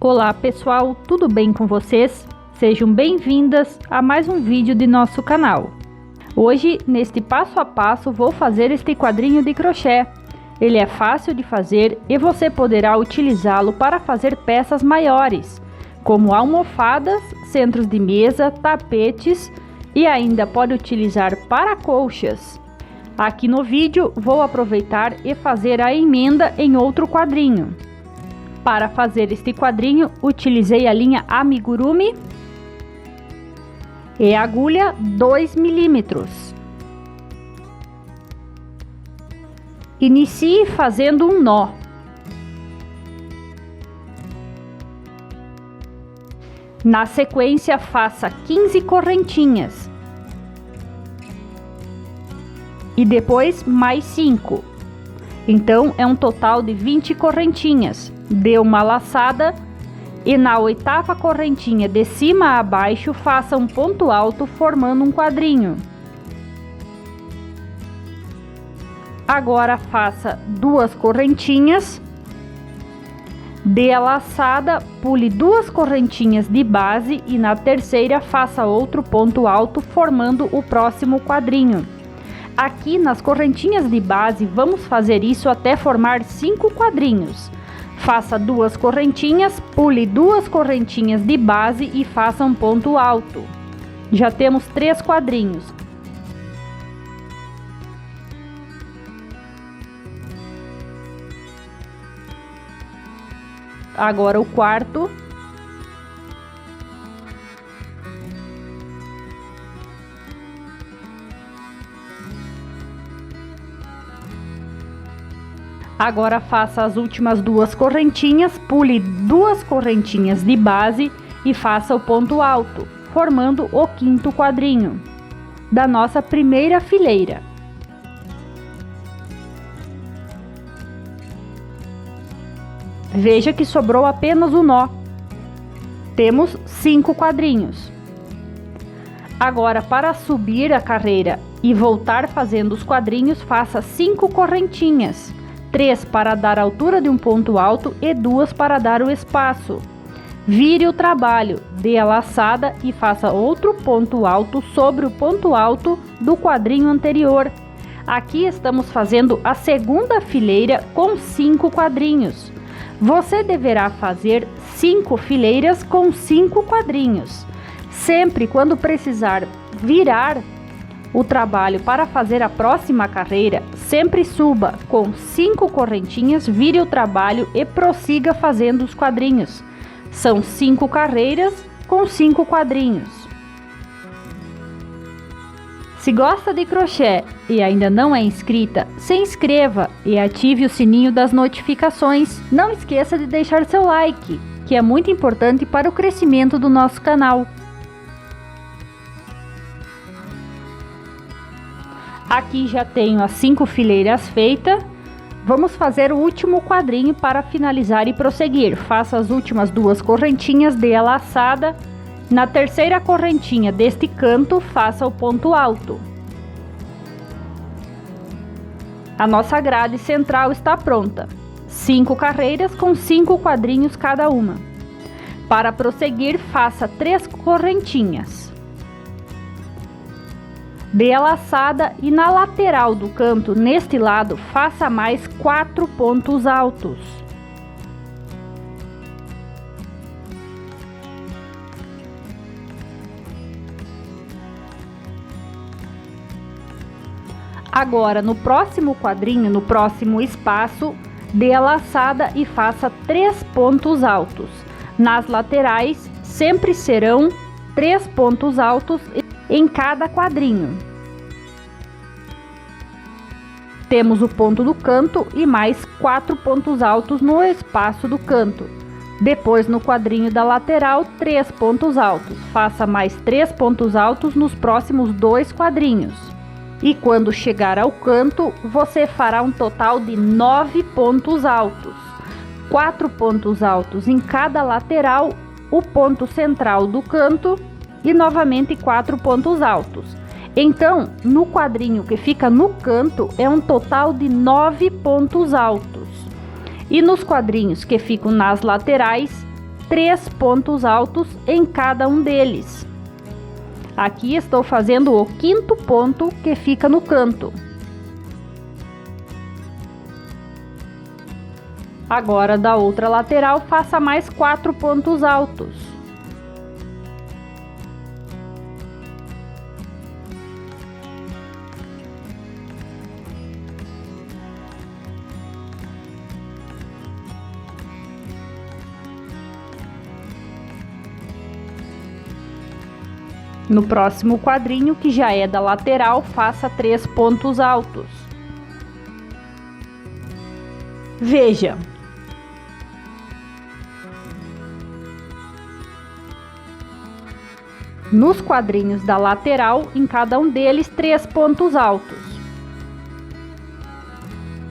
Olá pessoal, tudo bem com vocês? Sejam bem-vindas a mais um vídeo de nosso canal. Hoje, neste passo a passo, vou fazer este quadrinho de crochê. Ele é fácil de fazer e você poderá utilizá-lo para fazer peças maiores, como almofadas, centros de mesa, tapetes e ainda pode utilizar para colchas. Aqui no vídeo vou aproveitar e fazer a emenda em outro quadrinho. Para fazer este quadrinho, utilizei a linha amigurumi e agulha 2 milímetros. Inicie fazendo um nó. Na sequência, faça 15 correntinhas. E depois mais 5. Então, é um total de 20 correntinhas. Dê uma laçada e na 8ª correntinha de cima a baixo faça um ponto alto formando um quadrinho. Agora faça 2 correntinhas, dê a laçada, pule 2 correntinhas de base e na terceira faça outro ponto alto formando o próximo quadrinho. Aqui nas correntinhas de base vamos fazer isso até formar 5 quadrinhos. Faça 2 correntinhas, pule 2 correntinhas de base e faça um ponto alto. Já temos 3 quadrinhos. Agora o quarto. Agora faça as últimas 2 correntinhas, pule 2 correntinhas de base e faça o ponto alto, formando o 5º quadrinho da nossa primeira fileira. Veja que sobrou apenas um nó. Temos 5 quadrinhos. Agora, para subir a carreira e voltar fazendo os quadrinhos, faça 5 correntinhas. 3 para dar a altura de um ponto alto e 2 para dar o espaço. Vire o trabalho, dê a laçada e faça outro ponto alto sobre o ponto alto do quadrinho anterior. Aqui estamos fazendo a segunda fileira com 5 quadrinhos. Você deverá fazer 5 fileiras com 5 quadrinhos. Sempre quando precisar virar o trabalho para fazer a próxima carreira, sempre suba com 5 correntinhas, vire o trabalho e prossiga fazendo os quadrinhos. São 5 carreiras com 5 quadrinhos. Se gosta de crochê e ainda não é inscrita, se inscreva e ative o sininho das notificações. Não esqueça de deixar seu like, que é muito importante para o crescimento do nosso canal. Aqui já tenho as 5 fileiras feitas. Vamos fazer o último quadrinho para finalizar e prosseguir. Faça as últimas 2 correntinhas, dê a laçada. Na terceira correntinha deste canto, faça o ponto alto. A nossa grade central está pronta. 5 carreiras com 5 quadrinhos cada uma. Para prosseguir, faça 3 correntinhas. Dê a laçada e na lateral do canto, neste lado, faça mais 4 pontos altos. Agora, no próximo quadrinho, no próximo espaço, dê a laçada e faça 3 pontos altos. Nas laterais, sempre serão 3 pontos altos em cada quadrinho. Temos o ponto do canto e mais 4 pontos altos no espaço do canto. Depois, no quadrinho da lateral, 3 pontos altos. Faça mais 3 pontos altos nos próximos 2 quadrinhos. E quando chegar ao canto, você fará um total de 9 pontos altos. 4 pontos altos em cada lateral, o ponto central do canto e novamente 4 pontos altos. Então, no quadrinho que fica no canto, é um total de 9 pontos altos. E nos quadrinhos que ficam nas laterais, 3 pontos altos em cada um deles. Aqui estou fazendo o 5º ponto que fica no canto. Agora, da outra lateral, faça mais 4 pontos altos. No próximo quadrinho, que já é da lateral, faça 3 pontos altos. Veja. Nos quadrinhos da lateral, em cada um deles, 3 pontos altos.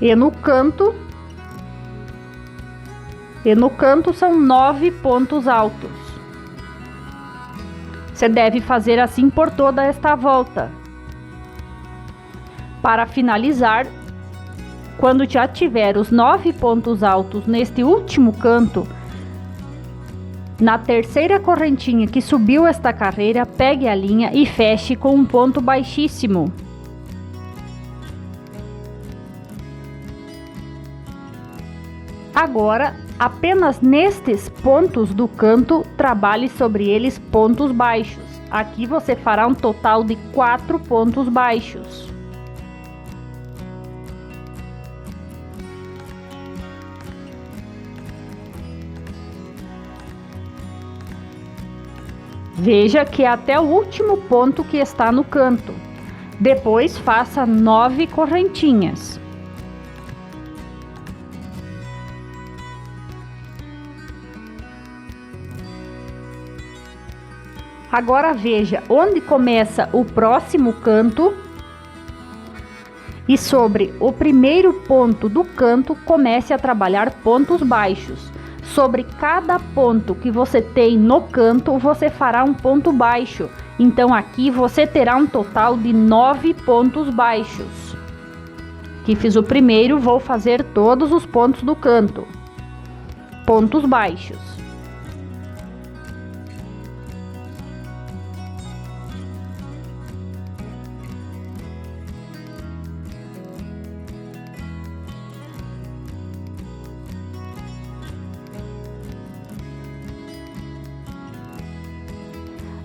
E no canto são 9 pontos altos. Você deve fazer assim por toda esta volta. Para finalizar, quando já tiver os 9 pontos altos neste último canto, na terceira correntinha que subiu esta carreira, pegue a linha e feche com um ponto baixíssimo. Agora, apenas nestes pontos do canto, trabalhe sobre eles pontos baixos. Aqui você fará um total de 4 pontos baixos. Veja que é até o último ponto que está no canto. Depois faça 9 correntinhas. Agora veja onde começa o próximo canto e sobre o primeiro ponto do canto comece a trabalhar pontos baixos. Sobre cada ponto que você tem no canto, você fará um ponto baixo. Então aqui você terá um total de 9 pontos baixos. Aqui fiz o primeiro, vou fazer todos os pontos do canto. Pontos baixos.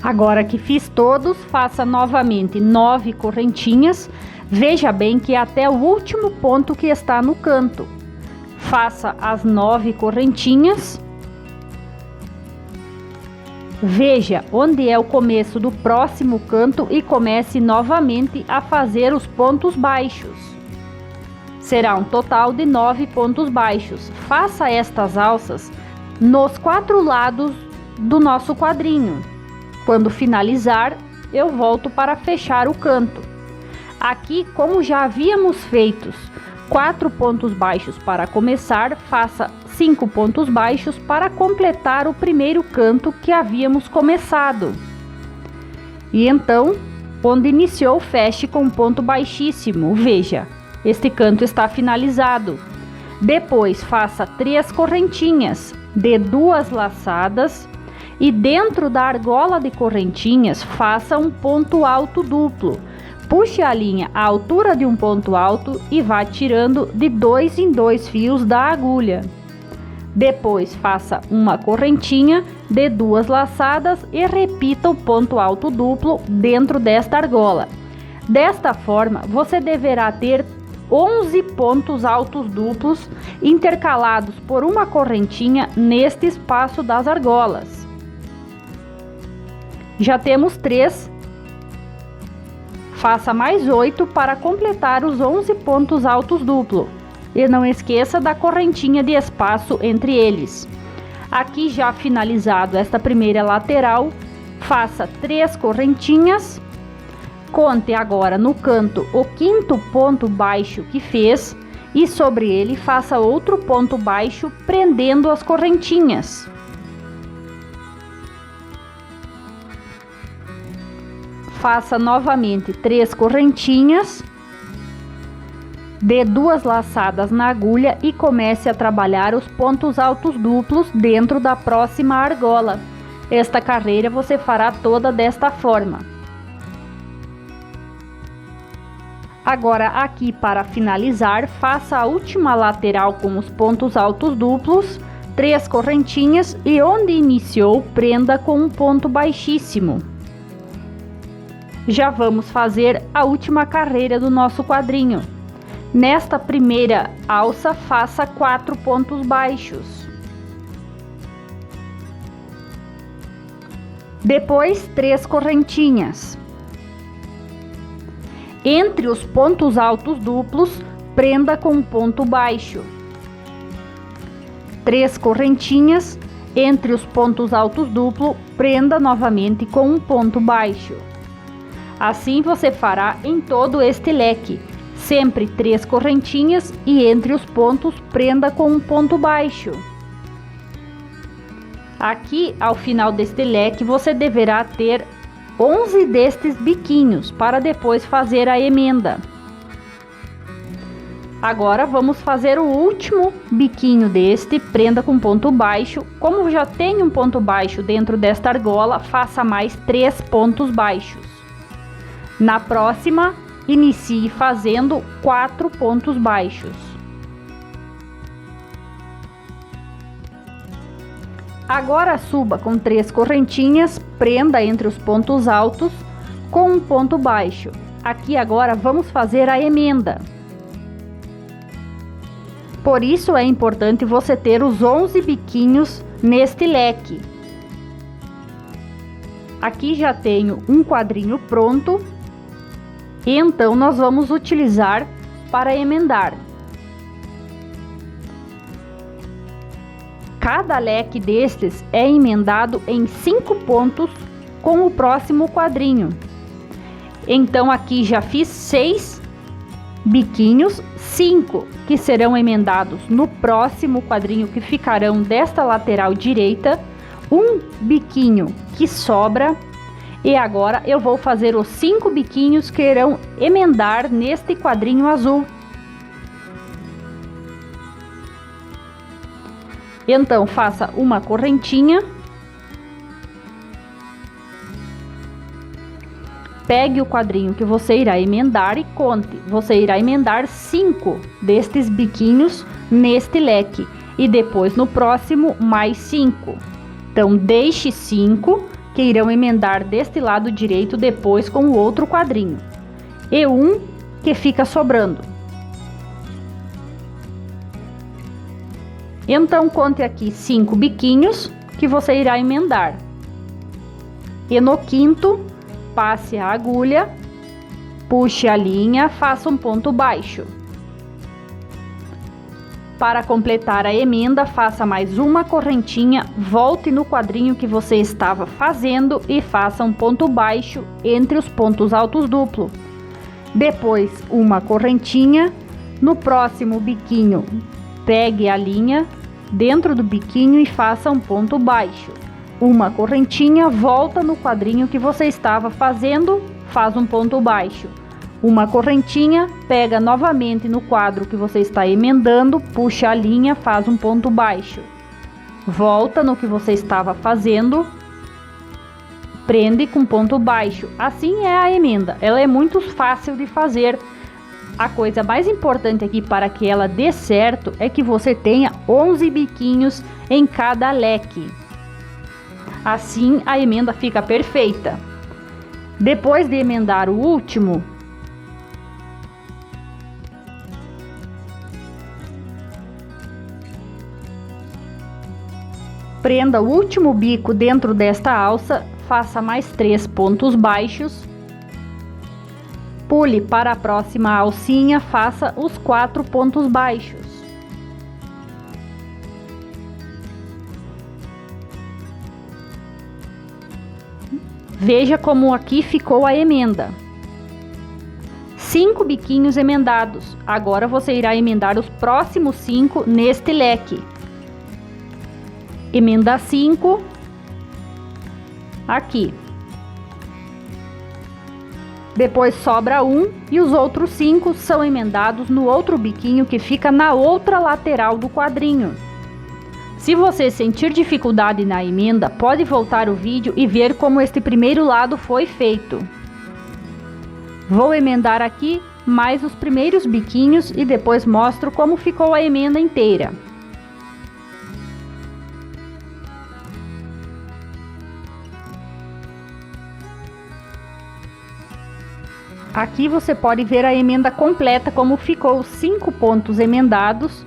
Agora que fiz todos, faça novamente 9 correntinhas. Veja bem que é até o último ponto que está no canto. Faça as 9 correntinhas. Veja onde é o começo do próximo canto e comece novamente a fazer os pontos baixos. Será um total de 9 pontos baixos. Faça estas alças nos 4 lados do nosso quadrinho. Quando finalizar, eu volto para fechar o canto. Aqui, como já havíamos feito 4 pontos baixos para começar, faça 5 pontos baixos para completar o primeiro canto que havíamos começado. E então, onde iniciou, feche com um ponto baixíssimo. Veja, este canto está finalizado. Depois, faça 3 correntinhas de 2 laçadas. E dentro da argola de correntinhas, faça um ponto alto duplo. Puxe a linha à altura de um ponto alto e vá tirando de 2 em 2 fios da agulha. Depois, faça uma correntinha de 2 laçadas e repita o ponto alto duplo dentro desta argola. Desta forma, você deverá ter 11 pontos altos duplos intercalados por uma correntinha neste espaço das argolas. Já temos 3, faça mais 8 para completar os 11 pontos altos duplo. E não esqueça da correntinha de espaço entre eles. Aqui já finalizado esta primeira lateral, faça 3 correntinhas. Conte agora no canto o 5º ponto baixo que fez e sobre ele faça outro ponto baixo prendendo as correntinhas. Faça novamente 3 correntinhas. Dê 2 laçadas na agulha e comece a trabalhar os pontos altos duplos dentro da próxima argola. Esta carreira você fará toda desta forma. Agora aqui, para finalizar, faça a última lateral com os pontos altos duplos, 3 correntinhas e onde iniciou, prenda com um ponto baixíssimo. Já vamos fazer a última carreira do nosso quadrinho. Nesta primeira alça, faça 4 pontos baixos. Depois, 3 correntinhas. Entre os pontos altos duplos, prenda com um ponto baixo. 3 correntinhas. Entre os pontos altos duplos, prenda novamente com um ponto baixo. Assim você fará em todo este leque. Sempre 3 correntinhas e entre os pontos prenda com um ponto baixo. Aqui, ao final deste leque, você deverá ter 11 destes biquinhos para depois fazer a emenda. Agora vamos fazer o último biquinho deste, prenda com ponto baixo. Como já tem um ponto baixo dentro desta argola, faça mais 3 pontos baixos. Na próxima, inicie fazendo 4 pontos baixos. Agora suba com 3 correntinhas, prenda entre os pontos altos com um ponto baixo. Aqui agora vamos fazer a emenda. Por isso é importante você ter os 11 biquinhos neste leque. Aqui já tenho um quadrinho pronto. E então nós vamos utilizar para emendar. Cada leque destes é emendado em 5 pontos com o próximo quadrinho. Então aqui já fiz 6 biquinhos, 5 que serão emendados no próximo quadrinho que ficarão desta lateral direita, um biquinho que sobra. E agora eu vou fazer os 5 biquinhos que irão emendar neste quadrinho azul. Então faça uma correntinha. Pegue o quadrinho que você irá emendar e conte. Você irá emendar 5 destes biquinhos neste leque. E depois no próximo mais 5. Então deixe 5 que irão emendar deste lado direito depois com o outro quadrinho. E um que fica sobrando. Então conte aqui 5 biquinhos que você irá emendar. E no quinto, passe a agulha, puxe a linha, faça um ponto baixo. Para completar a emenda, faça mais uma correntinha, volte no quadrinho que você estava fazendo e faça um ponto baixo entre os pontos altos duplo. Depois, uma correntinha. No próximo biquinho, pegue a linha dentro do biquinho e faça um ponto baixo. Uma correntinha, volta no quadrinho que você estava fazendo, faz um ponto baixo. Uma correntinha, pega novamente no quadro que você está emendando, puxa a linha, faz um ponto baixo. Volta no que você estava fazendo, prende com ponto baixo. Assim é a emenda, ela é muito fácil de fazer. A coisa mais importante aqui para que ela dê certo é que você tenha 11 biquinhos em cada leque. Assim a emenda fica perfeita. Depois de emendar o último, prenda o último bico dentro desta alça, faça mais 3 pontos baixos, pule para a próxima alcinha, faça os 4 pontos baixos. Veja como aqui ficou a emenda. 5 biquinhos emendados. Agora você irá emendar os próximos 5 neste leque. Emenda 5 aqui. Depois sobra um e os outros 5 são emendados no outro biquinho que fica na outra lateral do quadrinho. Se você sentir dificuldade na emenda, pode voltar o vídeo e ver como este primeiro lado foi feito. Vou emendar aqui mais os primeiros biquinhos e depois mostro como ficou a emenda inteira. Aqui você pode ver a emenda completa, como ficou os 5 pontos emendados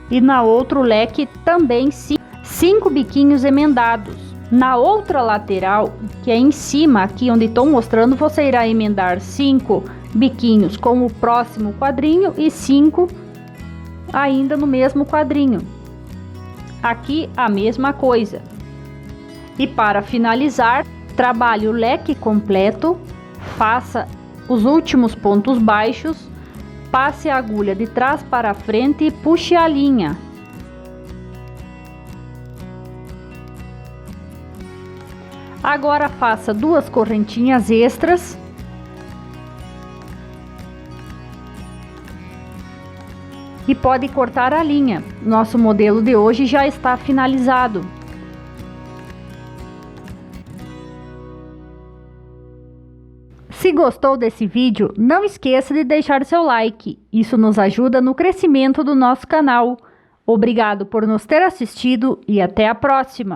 e na outro leque também 5 biquinhos emendados. Na outra lateral, que é em cima, aqui onde estou mostrando, você irá emendar 5 biquinhos com o próximo quadrinho e 5 ainda no mesmo quadrinho. Aqui a mesma coisa. E para finalizar, trabalhe o leque completo, faça os últimos pontos baixos, passe a agulha de trás para frente e puxe a linha. Agora faça 2 correntinhas extras e pode cortar a linha. Nosso modelo de hoje já está finalizado. Se gostou desse vídeo, não esqueça de deixar seu like. Isso nos ajuda no crescimento do nosso canal. Obrigado por nos ter assistido e até a próxima!